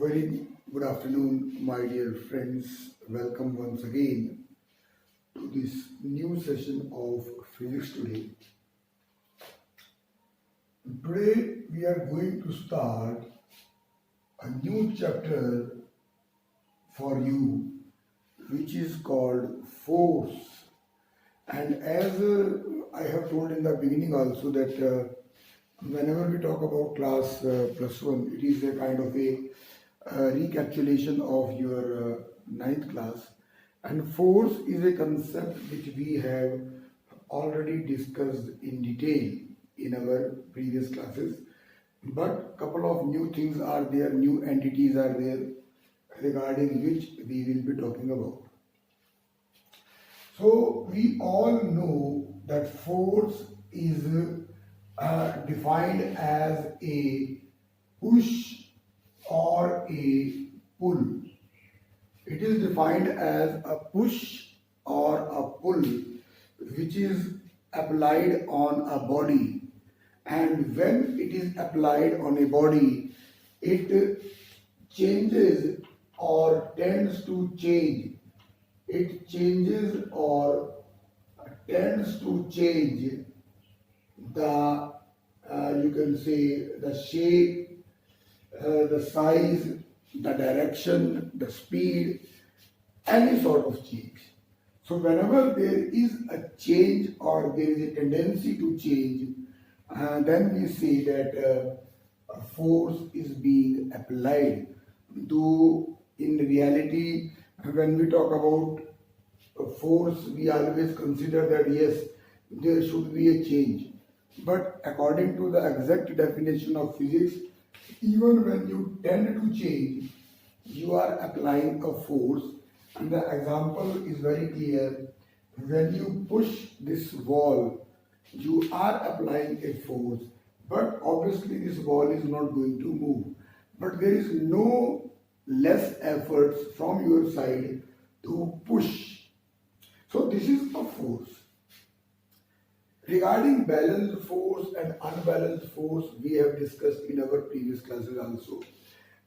very good afternoon, my dear friends. Welcome once again to this new session of Physics Today. Today we are going to start a new chapter for you, which is called Force. And as I have told in the beginning also that whenever we talk about class plus one, it is a kind of a recapitulation of your ninth class, and force is a concept which we have already discussed in detail in our previous classes, but couple of new things are there, new entities are there regarding which we will be talking about. So we all know that force is defined as a push or a pull. It is defined as a push or a pull which is applied on a body, and when it is applied on a body, it changes or tends to change. It changes or tends to change the you can say the shape, the size, the direction, the speed, any sort of change. So whenever there is a change or there is a tendency to change, then we say that a force is being applied. Though in reality, when we talk about a force, we always consider that yes, there should be a change. But according to the exact definition of physics, even when you tend to change, you are applying a force. And the example is very clear. When you push this wall, you are applying a force, but obviously this wall is not going to move. But there is no less efforts from your side to push. So this is a force. Regarding balanced force and unbalanced force, we have discussed in our previous classes also.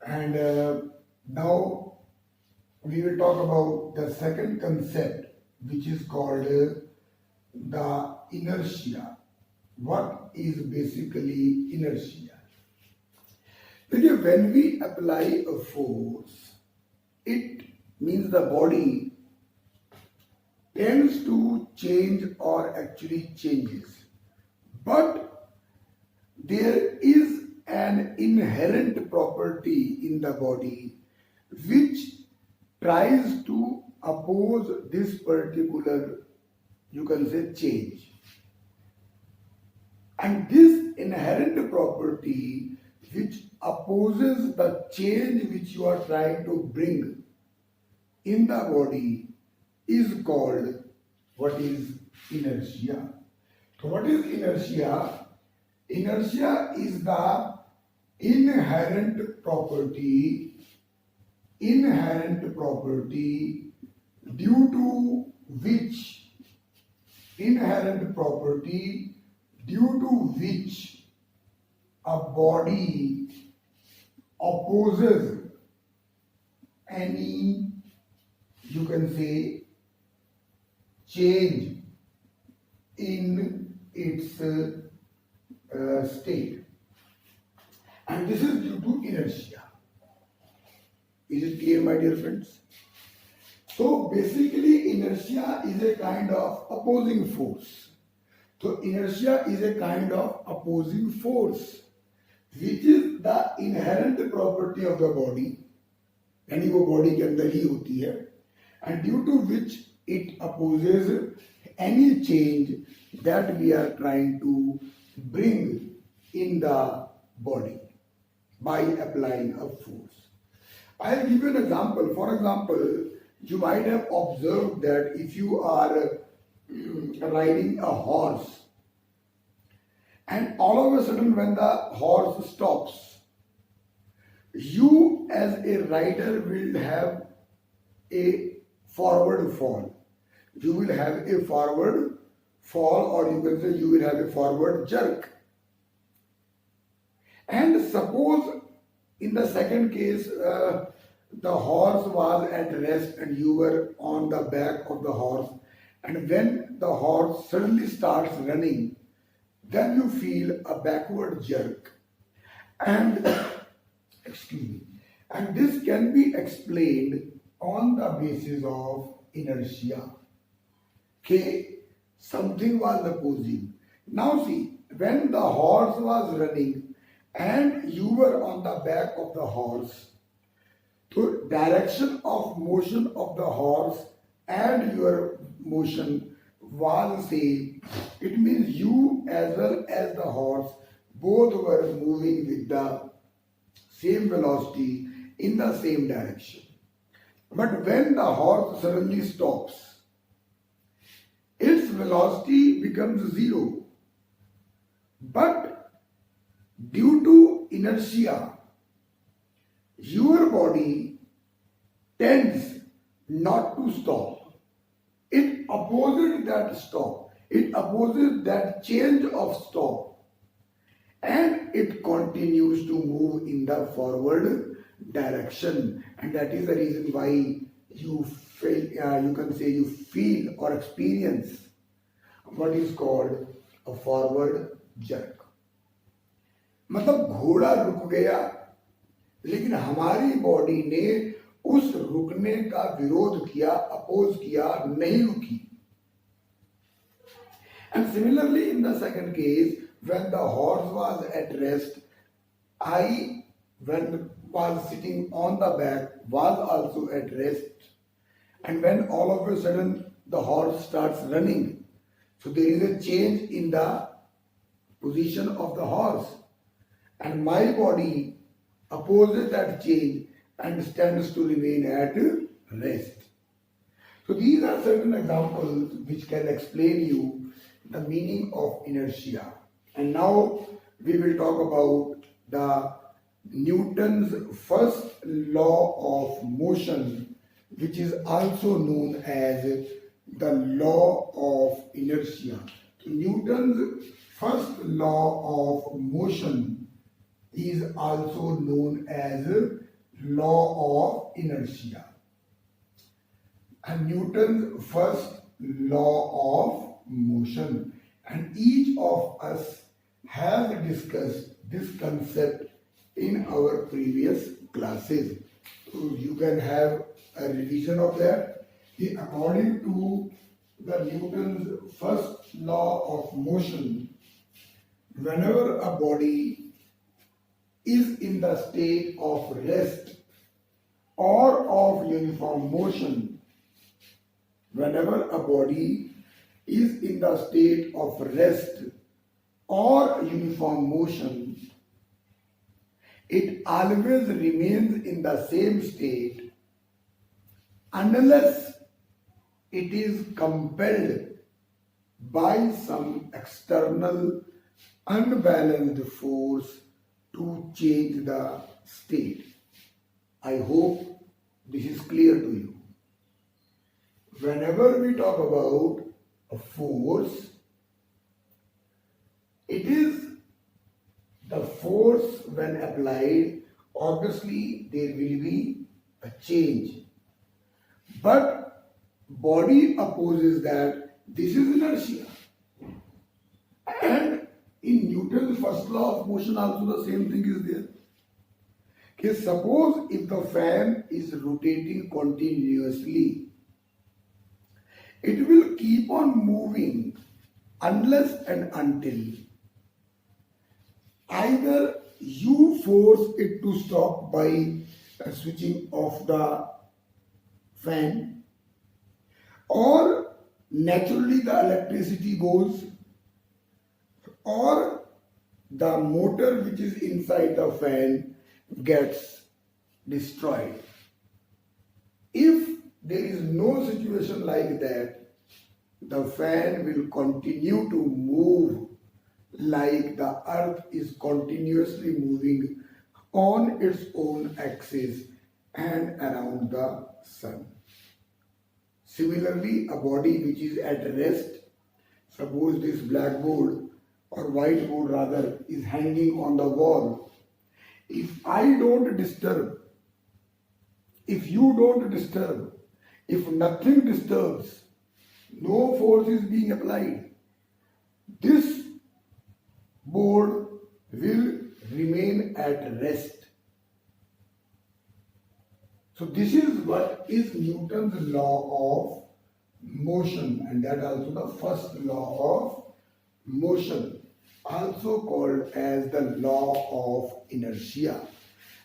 And now we will talk about the second concept, which is called the inertia. What is basically inertia? Because when we apply a force, it means the body tends to change or actually changes. But there is an inherent property in the body which tries to oppose this particular, you can say, change. And this inherent property which opposes the change which you are trying to bring in the body is called what is inertia. So what is inertia? Inertia is the inherent property due to which a body opposes any, you can say, change in its state, and this is due to inertia. Is it clear, my dear friends? So basically inertia is a kind of opposing force. So inertia is a kind of opposing force which is the inherent property of the body, यानी वो body के अंदर ही होती है, and due to which it opposes any change that we are trying to bring in the body by applying a force. I'll give you an example. For example, you might have observed that if you are riding a horse and all of a sudden when the horse stops, you as a rider will have a forward fall. You will have a forward fall, or you can say you will have a forward jerk. And suppose in the second case, the horse was at rest and you were on the back of the horse, and when the horse suddenly starts running, then you feel a backward jerk. And excuse me, and this can be explained on the basis of inertia. Okay, something was opposing. Now see, when the horse was running and you were on the back of the horse, the direction of motion of the horse and your motion was same. It means you as well as the horse both were moving with the same velocity in the same direction. But when the horse suddenly stops, its velocity becomes zero. But due to inertia, your body tends not to stop. It opposes that stop. It opposes that change of stop. And it continues to move in the forward direction. And that is the reason why you feel, you can say you feel or experience what is called a forward jerk. मतलब घोड़ा रुक गया, लेकिन हमारी body ने उस रुकने का विरोध किया, अपोज किया, नहीं रुकी. And similarly in the second case, when the horse was at rest, I, when was sitting on the back, was also at rest. And when all of a sudden the horse starts running, so there is a change in the position of the horse. And my body opposes that change and stands to remain at rest. So these are certain examples which can explain you the meaning of inertia. And now we will talk about the Newton's first law of motion, which is also known as the law of inertia. Newton's first law of motion is also known as law of inertia. And Newton's first law of motion. And each of us have discussed this concept in our previous classes. So you can have a revision of that. According to the Newton's first law of motion, whenever a body is in the state of rest or of uniform motion, whenever a body is in the state of rest or uniform motion, it always remains in the same state unless it is compelled by some external unbalanced force to change the state. I hope this is clear to you. Whenever we talk about a force, it is the force when applied, obviously there will be a change. But body opposes that. This is inertia. And in Newton's first law of motion also the same thing is there. Okay, suppose if the fan is rotating continuously, it will keep on moving unless and until either you force it to stop by switching off the fan, or naturally the electricity goes, or the motor which is inside the fan gets destroyed. If there is no situation like that, the fan will continue to move like the earth is continuously moving on its own axis and around the sun. Similarly, a body which is at rest, suppose this blackboard or whiteboard rather is hanging on the wall. If I don't disturb, if you don't disturb, if nothing disturbs, no force is being applied, this board will remain at rest. So this is what is Newton's law of motion, and that also the first law of motion, also called as the law of inertia.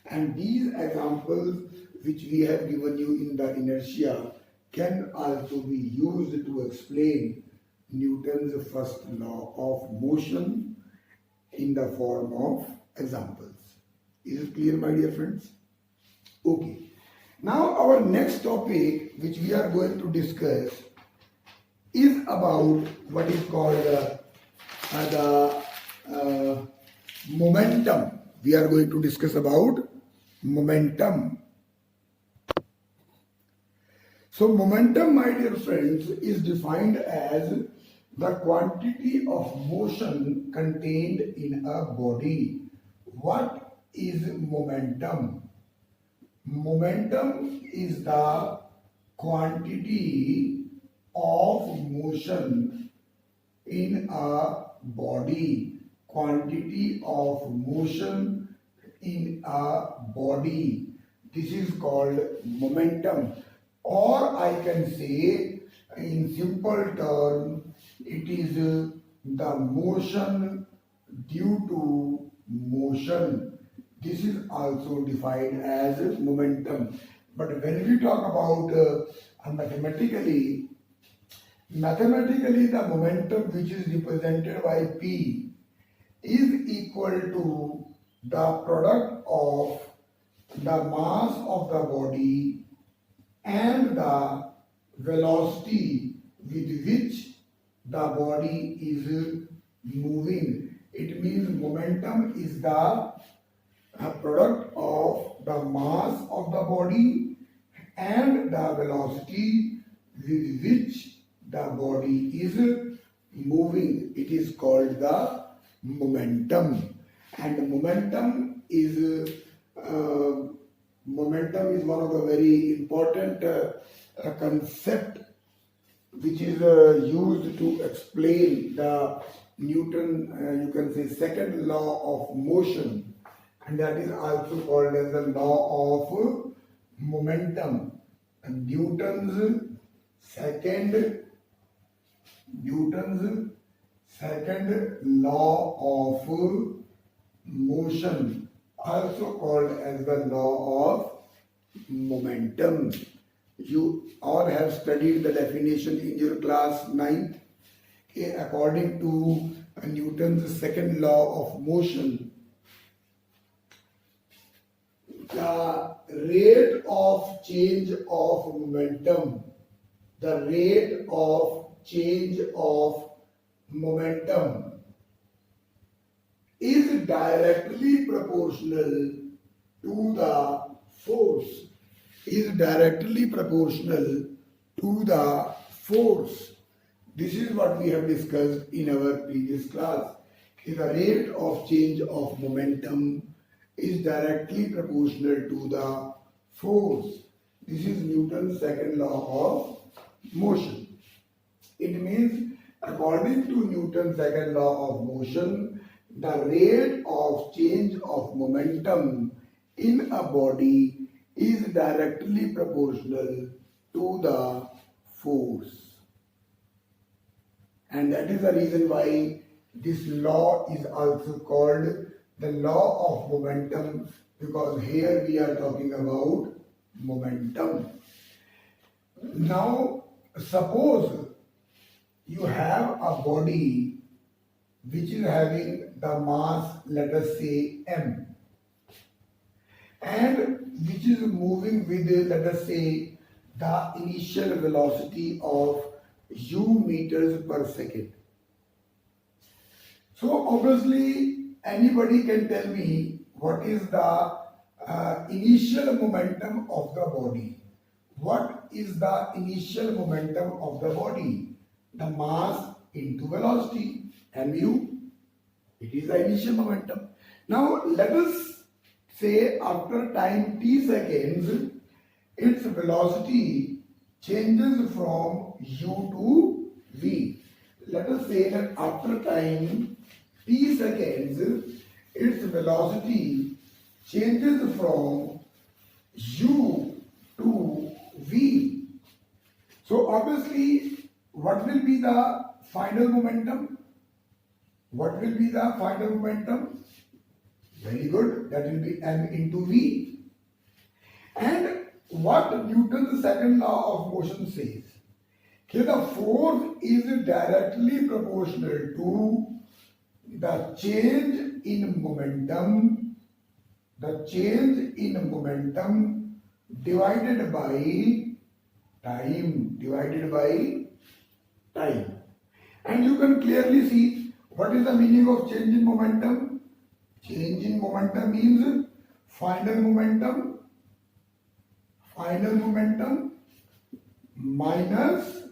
And these examples which we have given you in the inertia can also be used to explain Newton's first law of motion in the form of examples. Is it clear, my dear friends? Okay. Now our next topic which we are going to discuss is about what is called the momentum. We are going to discuss about momentum. So momentum, my dear friends, is defined as the quantity of motion contained in a body. What is momentum? Momentum is the quantity of motion in a body. Quantity of motion in a body. This is called momentum. Or I can say in simple term, it is the motion due to motion. This is also defined as momentum. But when we talk about mathematically, the momentum which is represented by P is equal to the product of the mass of the body and the velocity with which the body is moving. It means momentum is the product of the mass of the body and the velocity with which the body is moving. It is called the momentum. And momentum is one of the very important concept which is used to explain the Newton, you can say, second law of motion, and that is also called as the law of momentum. And Newton's second law of motion, also called as the law of momentum. You all have studied the definition in your class 9th. According to Newton's second law of motion, the rate of change of momentum, is directly proportional to the force. This is what we have discussed in our previous class. The rate of change of momentum is directly proportional to the force. This is Newton's second law of motion. It means, according to Newton's second law of motion, the rate of change of momentum in a body is directly proportional to the force. And that is the reason why this law is also called the law of momentum, because here we are talking about momentum. Now, suppose you have a body which is having the mass, let us say, m, and which is moving with, let us say, the initial velocity of u meters per second. So obviously anybody can tell me what is the initial momentum of the body. What is the initial momentum of the body? The mass into velocity, mu. It is the initial momentum. Now let us say after time t seconds, its velocity changes from u to v. Let us say that after time t seconds, its velocity changes from u to v. So obviously, what will be the final momentum? What will be the final momentum? Very good. That will be m into v. And what Newton's second law of motion says? Okay, the force is directly proportional to the change in momentum, divided by time. And you can clearly see what is the meaning of change in momentum. Change in momentum means final momentum minus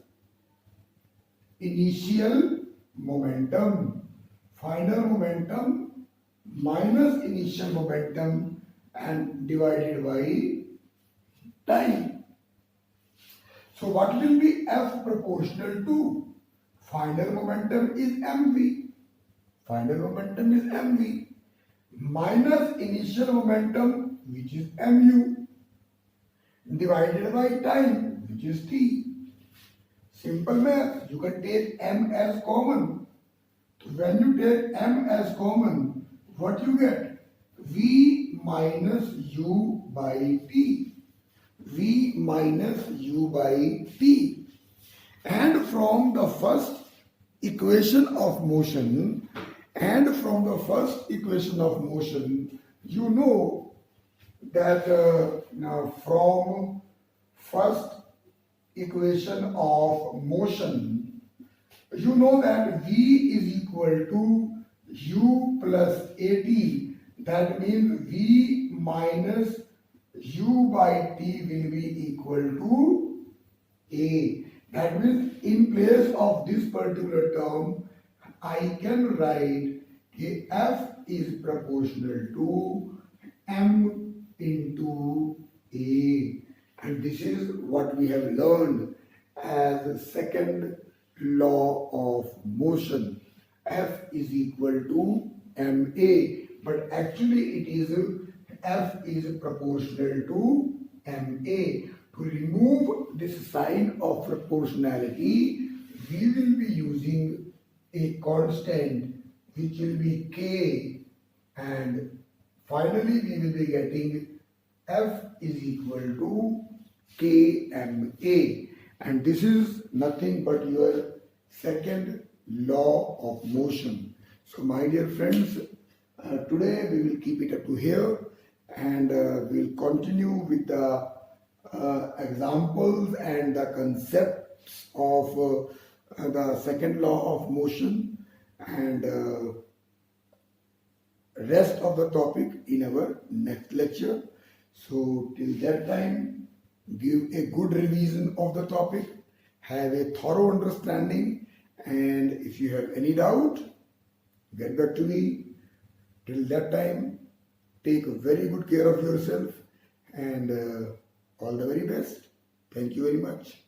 initial momentum. Final momentum minus initial momentum and divided by time. So what will be F proportional to? Final momentum is mv. Minus initial momentum, which is mu, divided by time, which is t. Simple math. You can take m as common. So when you take m as common, what you get? V minus u by t. And from the first equation of motion, you know that now from first equation of motion, you know that v is equal to u plus at. That means v minus u by t will be equal to a. That means in place of this particular term, I can write f is proportional to m into a. And this is what we have learned as the second law of motion. F is equal to ma. But actually it is F is proportional to ma. To remove this sign of proportionality, we will be using a constant which will be k, and finally we will be getting F is equal to kma. And this is nothing but your second law of motion. So my dear friends, today we will keep it up to here, and we will continue with the examples and the concepts of the second law of motion and rest of the topic in our next lecture. So till that time, give a good revision of the topic, have a thorough understanding, and if you have any doubt, get back to me. Till that time, take very good care of yourself, and all the very best. Thank you very much.